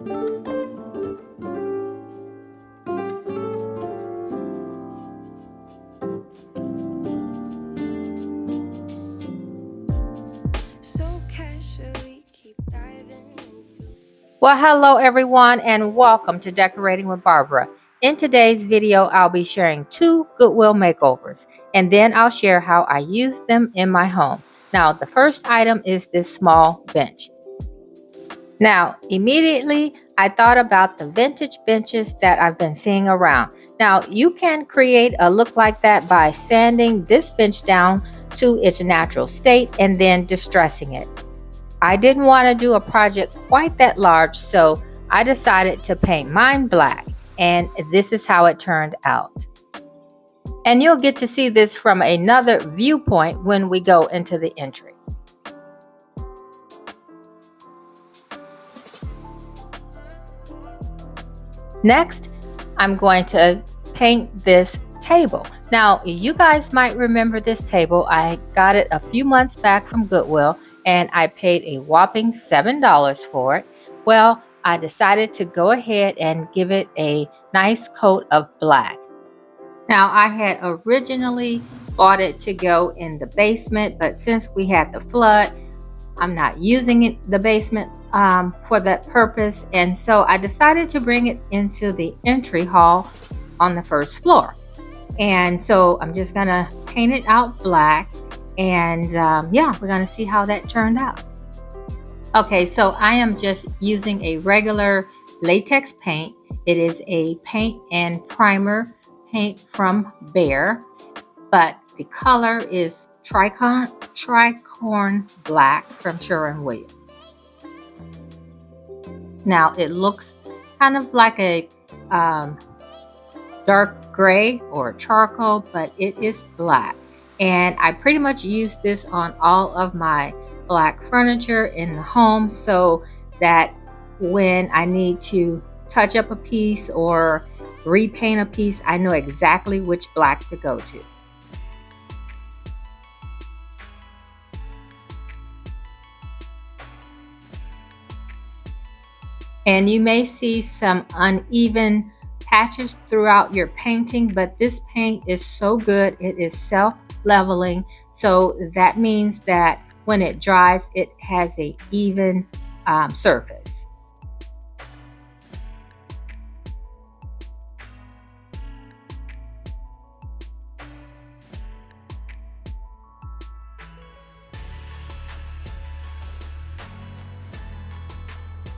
Well, hello everyone and welcome to Decorating with Barbara. In today's video, I'll be sharing 2 Goodwill makeovers, and then I'll share how I use them in my home. Now, the first item is this small bench. Now, immediately I thought about the vintage benches that I've been seeing around. Now, you can create a look like that by sanding this bench down to its natural state and then distressing it. I didn't want to do a project quite that large, so I decided to paint mine black, and this is how it turned out. And you'll get to see this from another viewpoint when we go into the entry. Next, I'm going to paint this table. Now, you guys might remember this table. I got it a few months back from Goodwill, and I paid a whopping $7 for it. Well, I decided to go ahead and give it a nice coat of black. Now, I had originally bought it to go in the basement, but since we had the flood, I'm not using the basement for that purpose, and so I decided to bring it into the entry hall on the first floor. And so I'm just gonna paint it out black, and yeah, we're gonna see how that turned out. Okay, so I am just using a regular latex paint. It is a paint and primer paint from Behr, but the color is tricorn black from Sherwin-Williams. Now it looks kind of like a dark gray or charcoal, but it is black. And I pretty much use this on all of my black furniture in the home, so that when I need to touch up a piece or repaint a piece, I know exactly which black to go to. And you may see some uneven patches throughout your painting, but this paint is so good. It is self-leveling, so that means that when it dries, it has an even surface.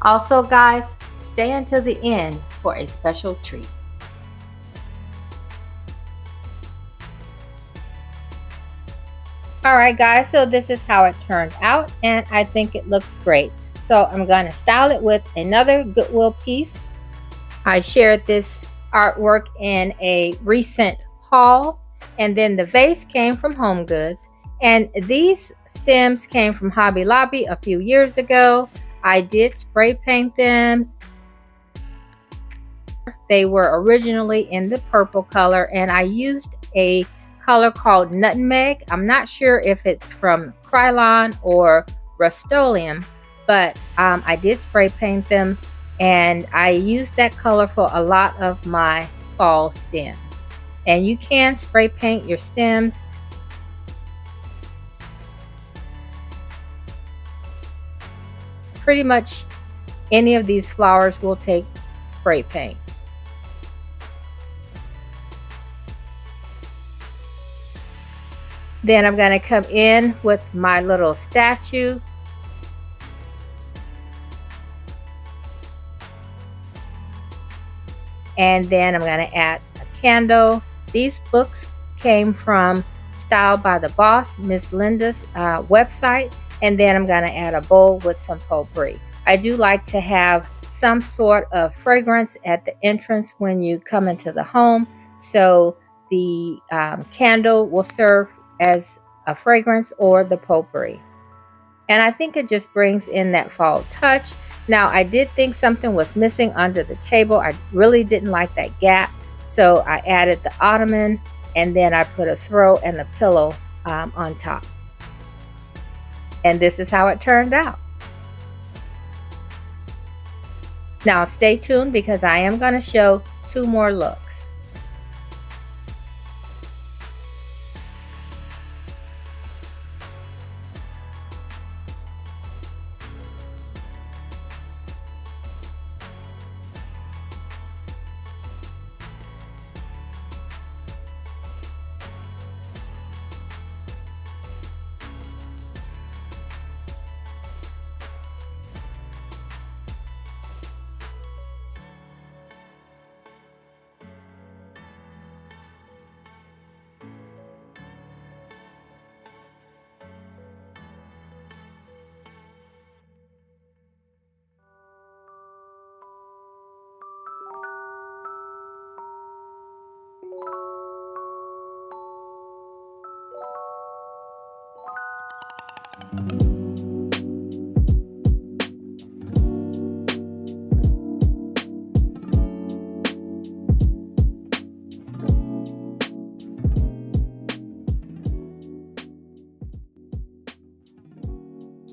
Also, guys, stay until the end for a special treat. Alright guys, so this is how it turned out, and I think it looks great. So I'm going to style it with another Goodwill piece. I shared this artwork in a recent haul, and then the vase came from Home Goods, and these stems came from Hobby Lobby a few years ago. I did spray paint them. They were originally in the purple color, and I used a color called Nutmeg. I'm not sure if it's from Krylon or Rust-Oleum, but I did spray paint them, and I used that color for a lot of my fall stems. And you can spray paint your stems. Pretty much any of these flowers will take spray paint. Then I'm going to come in with my little statue. And then I'm going to add a candle. These books came from Style by the Boss, Miss Linda's website. And then I'm going to add a bowl with some potpourri. I do like to have some sort of fragrance at the entrance when you come into the home. So the candle will serve as a fragrance, or the potpourri. And I think it just brings in that fall touch. Now, I did think something was missing under the table. I really didn't like that gap. So I added the ottoman, and then I put a throw and a pillow on top. And this is how it turned out. Now stay tuned because I am going to show 2 more looks.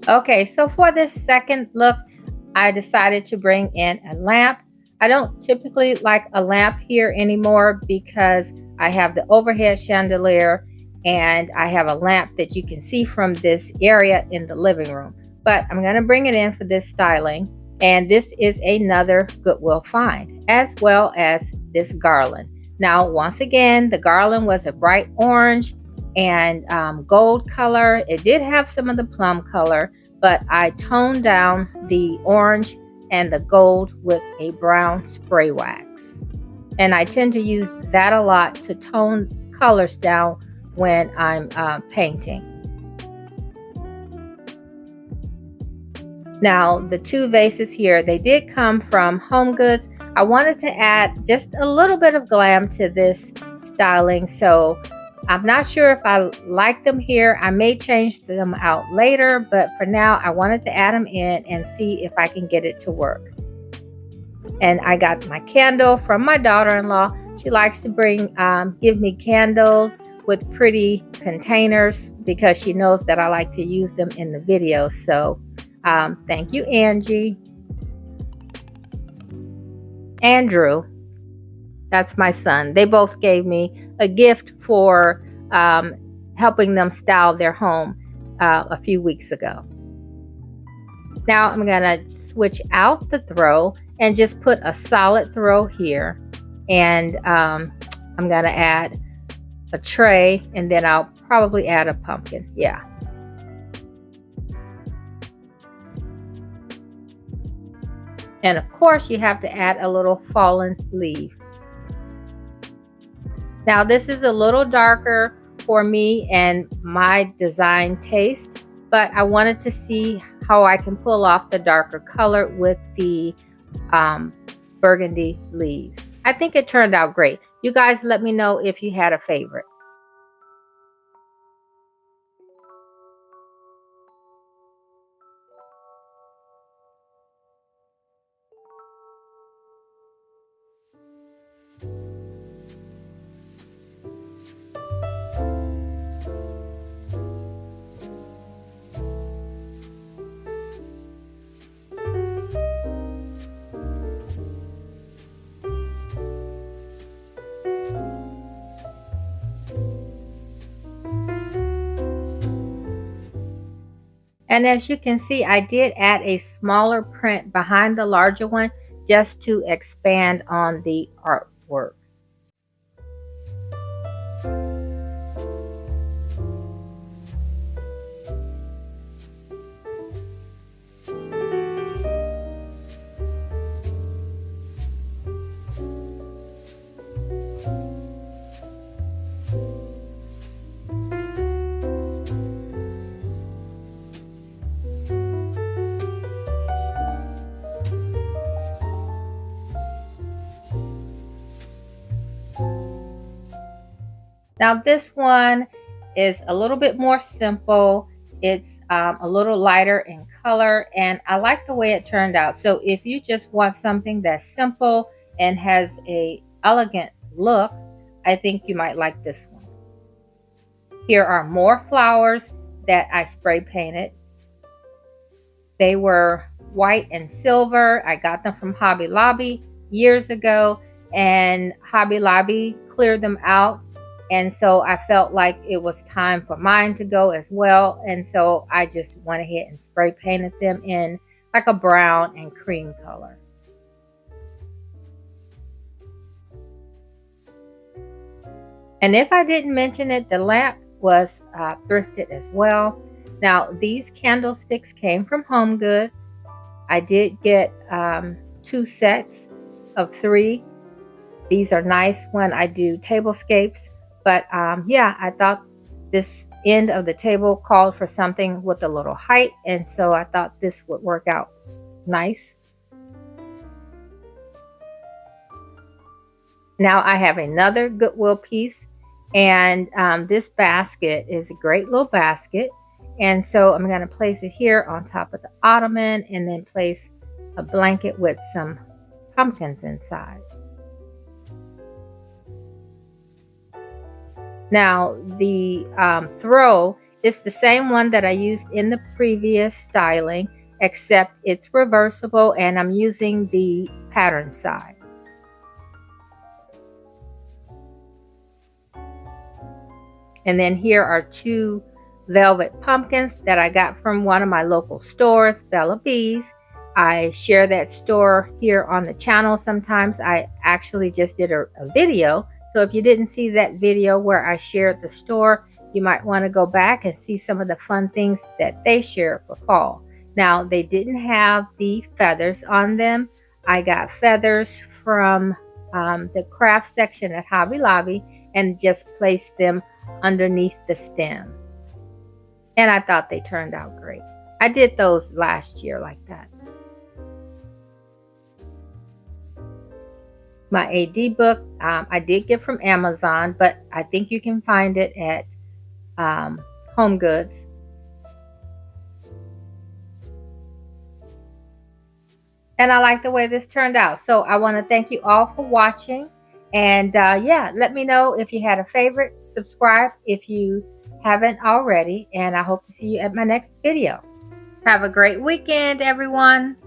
Okay, so for this second look, I decided to bring in a lamp. I don't typically like a lamp here anymore because I have the overhead chandelier and I have a lamp that you can see from this area in the living room. But I'm going to bring it in for this styling. And this is another Goodwill find, as well as this garland. Now, once again, the garland was a bright orange and gold color. It did have some of the plum color, but I toned down the orange and the gold with a brown spray wax. And I tend to use that a lot to tone colors down when I'm painting. Now, the 2 vases here, they did come from Home Goods. I wanted to add just a little bit of glam to this styling, so I'm not sure if I like them here. I may change them out later, but for now, I wanted to add them in and see if I can get it to work. And I got my candle from my daughter-in-law. She likes to give me candles with pretty containers because she knows that I like to use them in the video. So thank you, Angie. Andrew, that's my son. They both gave me a gift for helping them style their home a few weeks ago. Now I'm going to switch out the throw and just put a solid throw here. And I'm going to add a tray, and then I'll probably add a pumpkin. Yeah. And of course, you have to add a little fallen leaf. Now, this is a little darker for me and my design taste, but I wanted to see how I can pull off the darker color with the burgundy leaves. I think it turned out great. You guys let me know if you had a favorite. And as you can see, I did add a smaller print behind the larger one just to expand on the artwork. Now this one is a little bit more simple. It's a little lighter in color, and I like the way it turned out. So if you just want something that's simple and has a elegant look, I think you might like this one. Here are more flowers that I spray painted. They were white and silver. I got them from Hobby Lobby years ago, and Hobby Lobby cleared them out. And so I felt like it was time for mine to go as well. And so I just went ahead and spray painted them in like a brown and cream color. And if I didn't mention it, the lamp was thrifted as well. Now, these candlesticks came from Home Goods. I did get 2 sets of 3. These are nice when I do tablescapes. But yeah, I thought this end of the table called for something with a little height. And so I thought this would work out nice. Now I have another Goodwill piece. And this basket is a great little basket. And so I'm going to place it here on top of the ottoman and then place a blanket with some pumpkins inside. Now the throw is the same one that I used in the previous styling, except it's reversible and I'm using the pattern side. And then here are 2 velvet pumpkins that I got from one of my local stores, Bella Bees. I share that store here on the channel sometimes. I actually just did a video. So if you didn't see that video where I shared the store, you might want to go back and see some of the fun things that they share for fall. Now, they didn't have the feathers on them. I got feathers from the craft section at Hobby Lobby and just placed them underneath the stem. And I thought they turned out great. I did those last year like that. My AD book, I did get from Amazon, but I think you can find it at Home Goods. And I like the way this turned out. So I want to thank you all for watching. And yeah, let me know if you had a favorite. Subscribe if you haven't already. And I hope to see you at my next video. Have a great weekend, everyone.